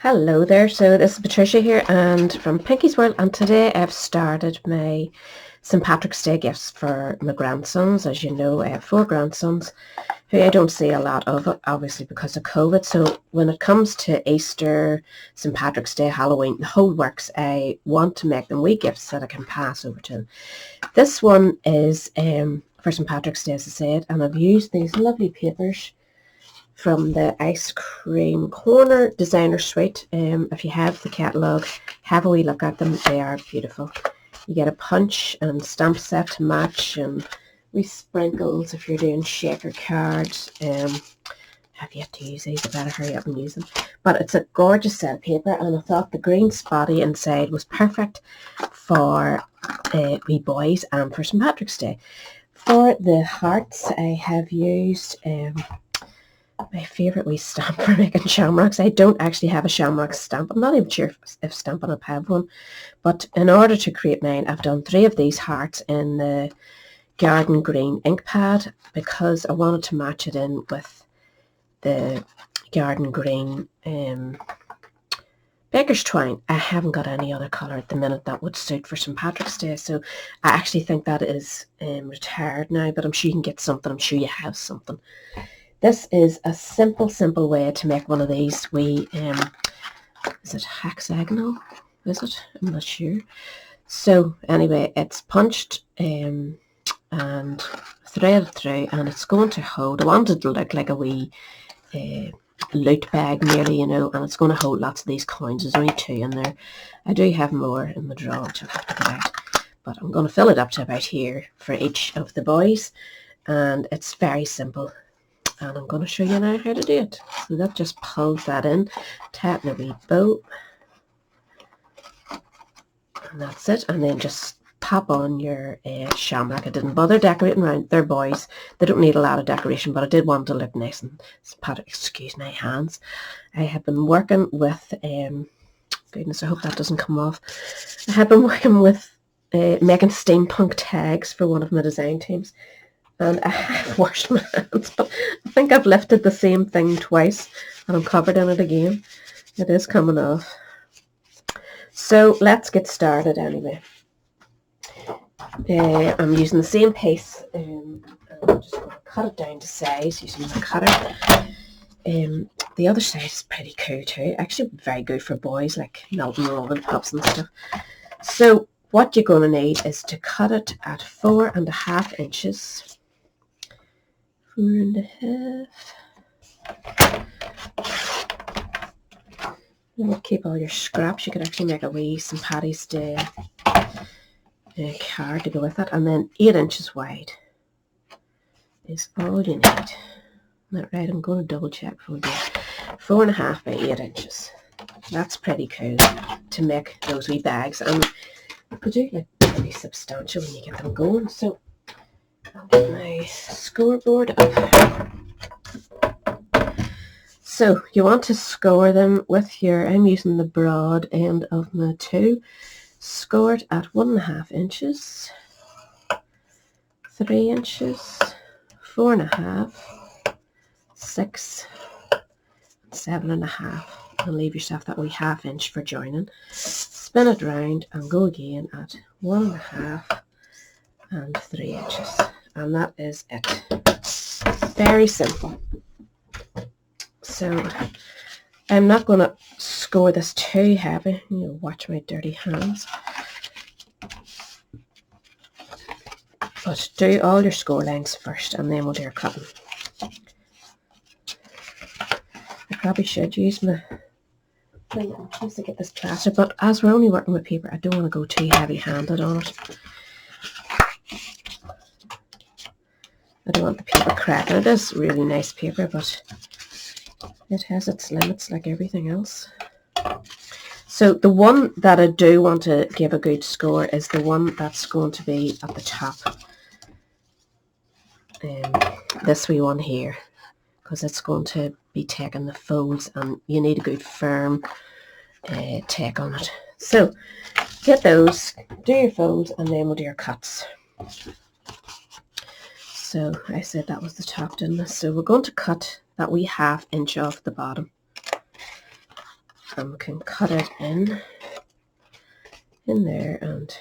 Hello there, so this is Patricia here and from Pinky's World, and today I've started my St. Patrick's Day gifts for my grandsons. As you know, I have 4 grandsons who I don't see a lot of, obviously because of COVID. So when it comes to Easter, St. Patrick's Day, Halloween, the whole works, I want to make them wee gifts that I can pass over to them. This one is for St. Patrick's Day, as I said, and I've used these lovely papers from the Ice Cream Corner Designer Suite. If you have the catalogue, have a wee look at them. They are beautiful. You get a punch and stamp set to match, and wee sprinkles if you're doing shaker cards. Have yet to use these. I better hurry up and use them. But it's a gorgeous set of paper, and I thought the green spotty inside was perfect for wee boys and for St. Patrick's Day. For the hearts, I have used my favourite wee stamp for making shamrocks. I don't actually have a shamrock stamp. I'm not even sure if Stampin Up have one. But in order to create mine, I've done 3 of these hearts in the garden green ink pad because I wanted to match it in with the garden green baker's twine. I haven't got any other colour at the minute that would suit for St. Patrick's Day, so I actually think that is retired now, but I'm sure you can get something. I'm sure you have something. This is a simple way to make one of these wee, is it hexagonal? Is it? I'm not sure. So anyway, it's punched and threaded through, and it's going to hold, I want it to look like a wee loot bag nearly, you know, and it's going to hold lots of these coins. There's only 2 in there. I do have more in the drawer, which I'll have to get out, but I'm going to fill it up to about here for each of the boys, and it's very simple. And I'm going to show you now how to do it. So that just pulls that in, tighten a wee bow, and that's it. And then just pop on your shamrock. I didn't bother decorating around. They're boys. They don't need a lot of decoration, but I did want to look nice and excuse my hands. I have been working with, goodness, I hope that doesn't come off. I have been working with making steampunk tags for one of my design teams. And I have washed my hands, but I think I've lifted the same thing twice and I'm covered in it again. It is coming off. So let's get started anyway. I'm using the same piece. I'm just going to cut it down to size using my cutter. The other side is pretty cool too. Actually very good for boys, like melting oven pups and stuff. So what you're going to need is to cut it at 4.5 inches. 4.5. And we'll keep all your scraps. You could actually make a wee St. Patty's Day card to go with it. And then 8 inches wide is all you need. Isn't that right? I'm going to double check before we do it. 4.5 by 8 inches. That's pretty cool to make those wee bags. And they do look pretty substantial when you get them going. So I'll get my scoreboard up. So you want to score them with your, I'm using the broad end of my 2. Score it at 1.5 inches, 3 inches, 4.5, 6, 7.5. And leave yourself that wee half inch for joining. Spin it round and go again at 1.5 and 3 inches. And that is it. Very simple. So I'm not going to score this too heavy. You'll watch my dirty hands. But do all your score lines first and then we'll do your cutting. I probably should use my thing in case I get this plaster, but as we're only working with paper, I don't want to go too heavy-handed on it. I don't want the paper cracking. It is really nice paper, but it has its limits like everything else. So the one that I do want to give a good score is the one that's going to be at the top. This wee one here, because it's going to be taking the folds and you need a good firm take on it. So get those, do your folds, and then we'll do your cuts. So I said that was the top, didn't I? So we're going to cut that wee half inch off the bottom. and we can cut it in there and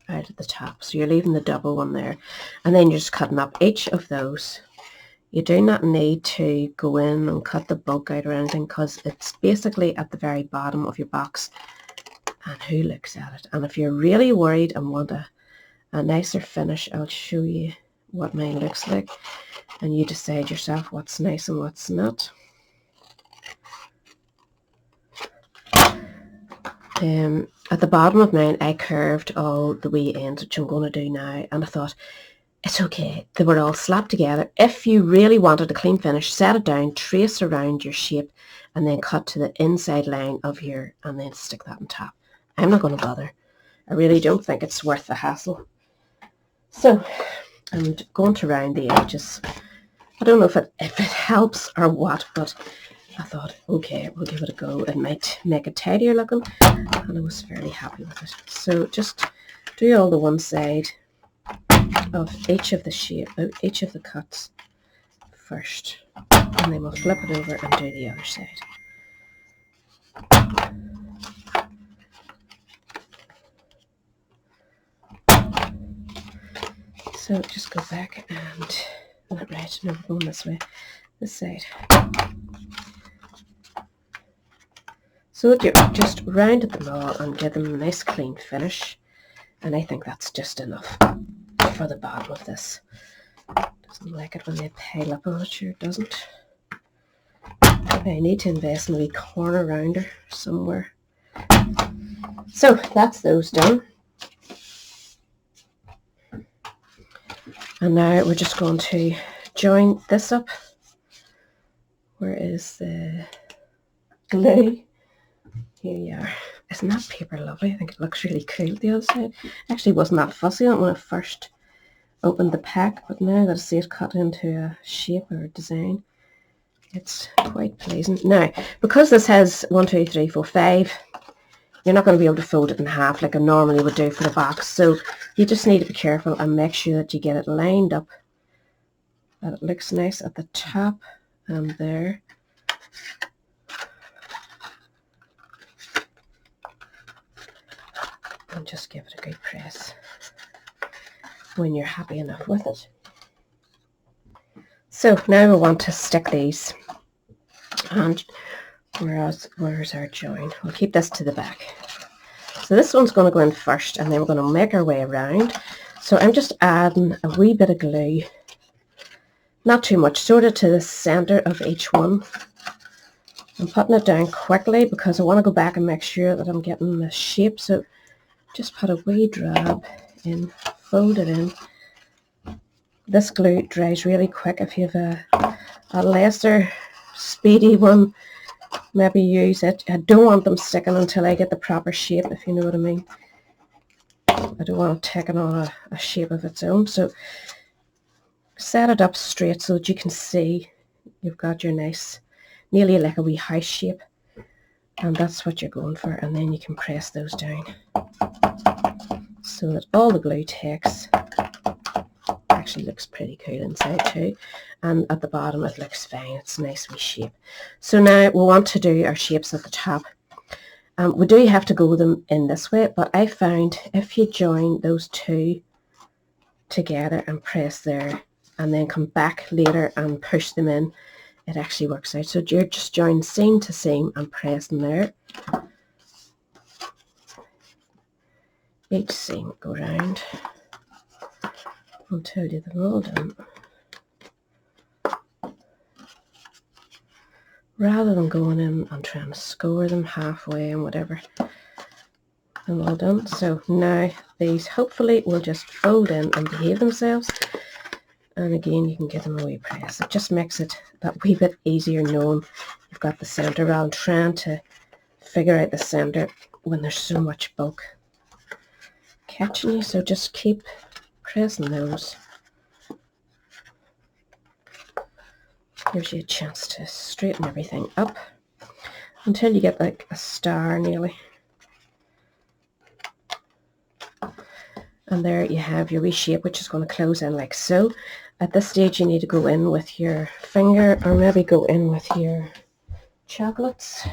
out at the top. So you're leaving the double one there, and then you're just cutting up each of those. You do not need to go in and cut the bulk out or anything, because it's basically at the very bottom of your box, and who looks at it? And if you're really worried and want a nicer finish, I'll show you what mine looks like, and you decide yourself what's nice and what's not. At the bottom of mine, I curved all the wee ends, which I'm going to do now, and I thought, it's okay, they were all slapped together. If you really wanted a clean finish, set it down, trace around your shape, and then cut to the inside line of your, and then stick that on top. I'm not going to bother. I really don't think it's worth the hassle. So I'm going to round the edges. I don't know if it helps or what, but I thought, okay, we'll give it a go. It might make it tidier looking, and I was fairly happy with it. So just do all the one side of each of the shape, each of the cuts first, and then we'll flip it over and do the other side. So just go back and, right, no, we're going this way, this side. So you just rounded them all and give them a nice clean finish, and I think that's just enough for the bottom of this. Doesn't like it when they pile up on it, sure it doesn't. I need to invest in a wee corner rounder somewhere. So that's those done. And now we're just going to join this up. Where is the glue? Here you are. Isn't that paper lovely? I think it looks really cool the other side. Actually wasn't that fussy on it when I first opened the pack, but now that I see it cut into a shape or a design, it's quite pleasant. Now, because this has 1, 2, 3, 4, 5, you're not going to be able to fold it in half like I normally would do for the box. So you just need to be careful and make sure that you get it lined up, that it looks nice at the top and there. And just give it a good press when you're happy enough with it. So now we want to stick these, and where's our join? We'll keep this to the back. So this one's going to go in first, and then we're going to make our way around. So I'm just adding a wee bit of glue, not too much, sort of to the center of each one. I'm putting it down quickly because I want to go back and make sure that I'm getting the shape. So just put a wee drab in, fold it in. This glue dries really quick. If you have a lesser speedy one, maybe use it. I don't want them sticking until I get the proper shape, if you know what I mean. I don't want it taking on a shape of its own. So set it up straight so that you can see you've got your nice, nearly like a wee house shape. And that's what you're going for. And then you can press those down so that all the glue takes. Actually looks pretty cool inside too, and at the bottom it looks fine. It's a nice wee shape. So now we want to do our shapes at the top. We do have to go with them in this way, but I found if you join those two together and press there and then come back later and push them in, it actually works out. So you're just joining seam to seam and pressing there. Each seam go round until you're all done. Rather than going in and trying to score them halfway and whatever. I'm all done. So now these hopefully will just fold in and behave themselves. And again, you can give them a wee press. It just makes it that wee bit easier knowing you've got the centre rather than trying to figure out the centre when there's so much bulk catching you. So just keep pressing those. Gives you a chance to straighten everything up until you get like a star nearly. And there you have your wee shape, which is going to close in like so. At this stage you need to go in with your finger, or maybe go in with your chocolates.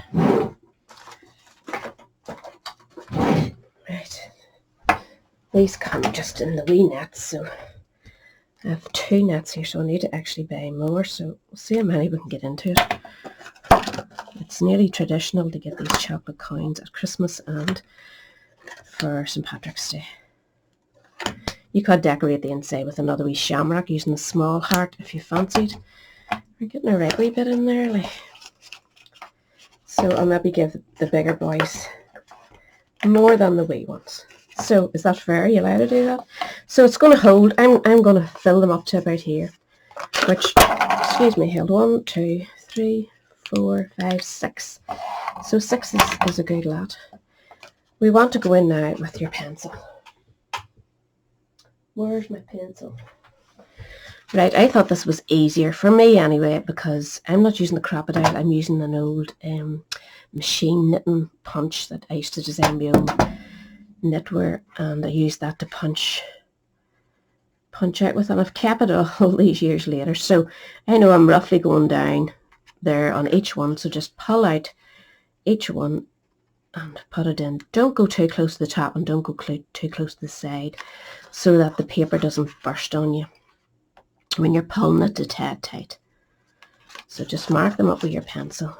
These come just in the wee nets, so I have 2 nets here, so I need to actually buy more, so we'll see how many we can get into it. It's nearly traditional to get these chocolate coins at Christmas and for St. Patrick's Day. You could decorate the inside with another wee shamrock using a small heart if you fancied. We're getting a right wee bit in there, like. So I'll maybe give the bigger boys more than the wee ones. So is that fair? Are you allowed to do that? So it's going to hold. I'm going to fill them up to about here, which, excuse me, held 1, 2, 3, 4, 5, 6. So 6 is a good lot. We want to go in now with your pencil. Where's my pencil? Right, I thought this was easier for me anyway, because I'm not using the crocodile. I'm using an old machine knitting punch that I used to design my own knitwear, and I used that to punch out with, and I've kept it all these years later. So I know I'm roughly going down there on each one, so just pull out each one and put it in. Don't go too close to the top and don't go too close to the side, so that the paper doesn't burst on you when you're pulling it to tight. So just mark them up with your pencil.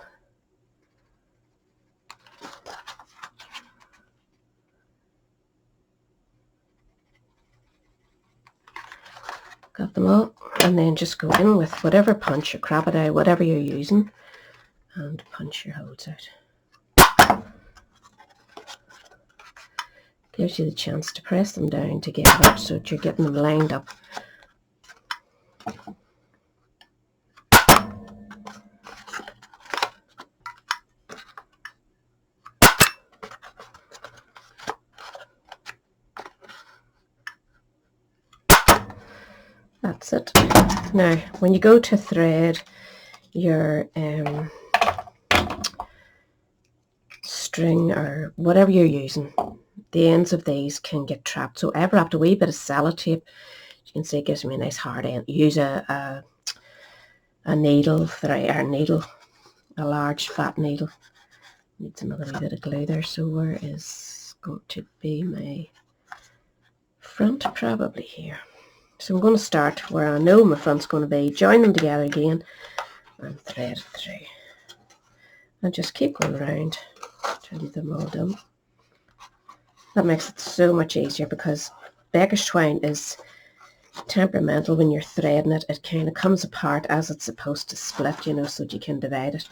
Got them all, and then just go in with whatever punch, your crocodile, whatever you're using, and punch your holes out. Gives you the chance to press them down together so that you're getting them lined up. That's it. Now, when you go to thread your string or whatever you're using, the ends of these can get trapped. So I've wrapped a wee bit of sellotape. You can see it gives me a nice hard end. Use a needle, a large fat needle. Needs another wee bit of glue there. So where is going to be my front? Probably here. So I'm going to start where I know my front's going to be, join them together again, and thread it through. And just keep going around until they're all done. That makes it so much easier, because baker's twine is temperamental when you're threading it. It kind of comes apart as it's supposed to split, you know, so that you can divide it.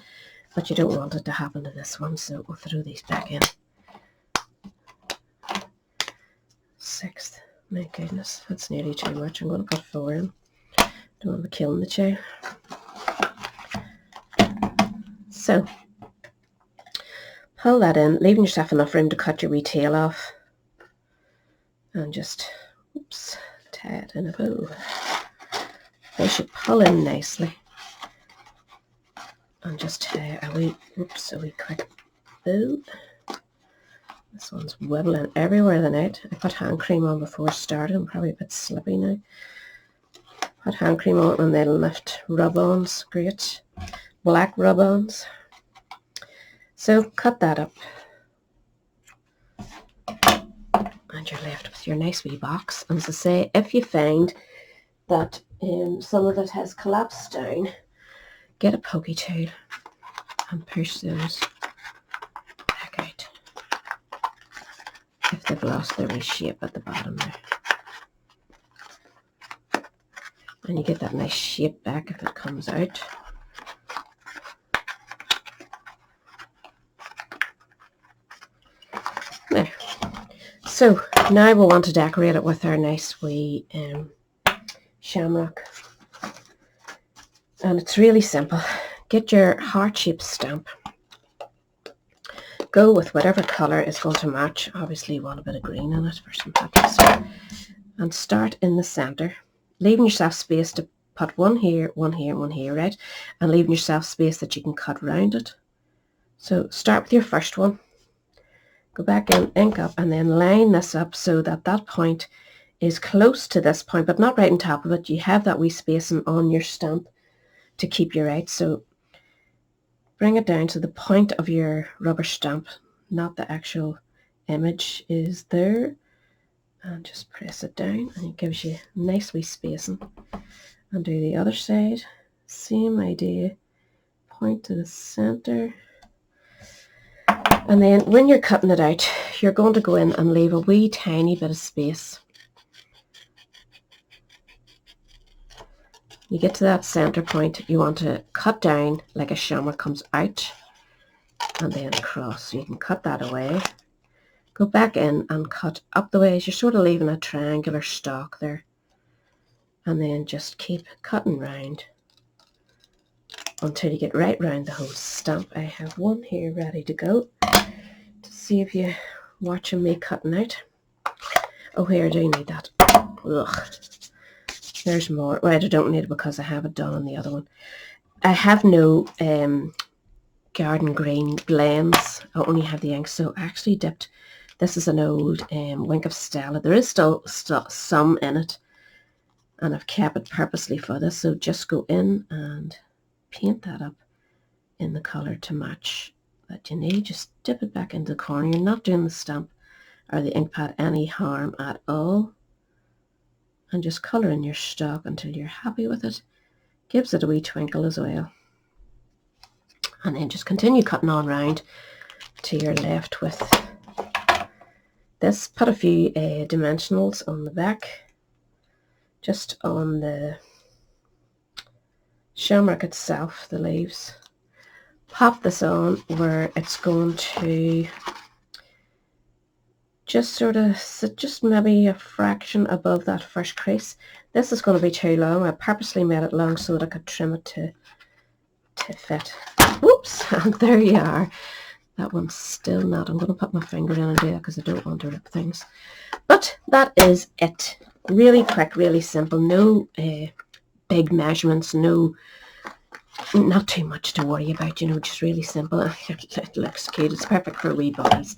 But you don't want it to happen to this one, so we'll throw these back in. 6th. My goodness, that's nearly too much. I'm going to put 4 in. Don't want to be killing the chow. So, pull that in, leaving yourself enough room to cut your wee tail off. And just, oops, tie it in a bow. They should pull in nicely. And just tie a wee quick bow. This one's wibbling everywhere the night. I put hand cream on before starting. I'm probably a bit slippy now. Put hand cream on and then lift rub-ons. Great. Black rub-ons. So cut that up. And you're left with your nice wee box. And as I say, if you find that some of it has collapsed down, get a pokey tool and push those back out. If they've lost their wee shape at the bottom there. And you get that nice shape back if it comes out. There. So now we'll want to decorate it with our nice wee shamrock. And it's really simple. Get your heart-shaped stamp. Go with whatever colour is going to match. Obviously you want a bit of green in it for St. Patrick's Day. And start in the centre, leaving yourself space to put one here, one here, and one here, right? And leaving yourself space that you can cut round it. So start with your first one. Go back in, ink up, and then line this up so that that point is close to this point, but not right on top of it. You have that wee spacing on your stamp to keep you right. So bring it down to the point of your rubber stamp, not the actual image is there. and just press it down, and it gives you nice wee spacing. And do the other side, same idea, point to the center. And then when you're cutting it out, you're going to go in and leave a wee tiny bit of space. You get to that center point, you want to cut down like a shamrock comes out and then across. You can cut that away. Go back in and cut up the ways. You're sort of leaving a triangular stalk there. And then just keep cutting round until you get right round the whole stamp. I have one here ready to go to see if you're watching me cutting out. Oh, here, I do need that. Ugh. There's more. Well, I don't need it because I have it done on the other one. I have no garden green blends. I only have the ink, so I actually dipped. This is an old Wink of Stella. There is still some in it, and I've kept it purposely for this. So just go in and paint that up in the colour to match that you need. Just dip it back into the corner. You're not doing the stamp or the ink pad any harm at all. And just colour in your stock until you're happy with it. Gives it a wee twinkle as well. And then just continue cutting on round till you're left with this. Put a few dimensionals on the back, just on the shamrock itself, the leaves. Pop this on where it's going to just sort of sit just maybe a fraction above that first crease. This is going to be too long. I purposely made it long so that I could trim it to fit. Whoops, and there you are. That one's still not. I'm going to put my finger in and do that because I don't want to rip things. But that is it. Really quick, really simple. No big measurements, not too much to worry about, you know, just really simple. It looks cute. It's perfect for wee bodies.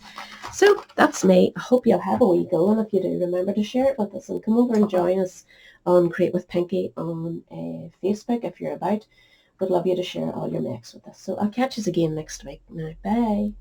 So that's me. I hope you'll have a wee go, and if you do, remember to share it with us and come over and join us on Create with Pinky on Facebook if you're about. Would love you to share all your makes with us. So I'll catch you again next week. Now, bye.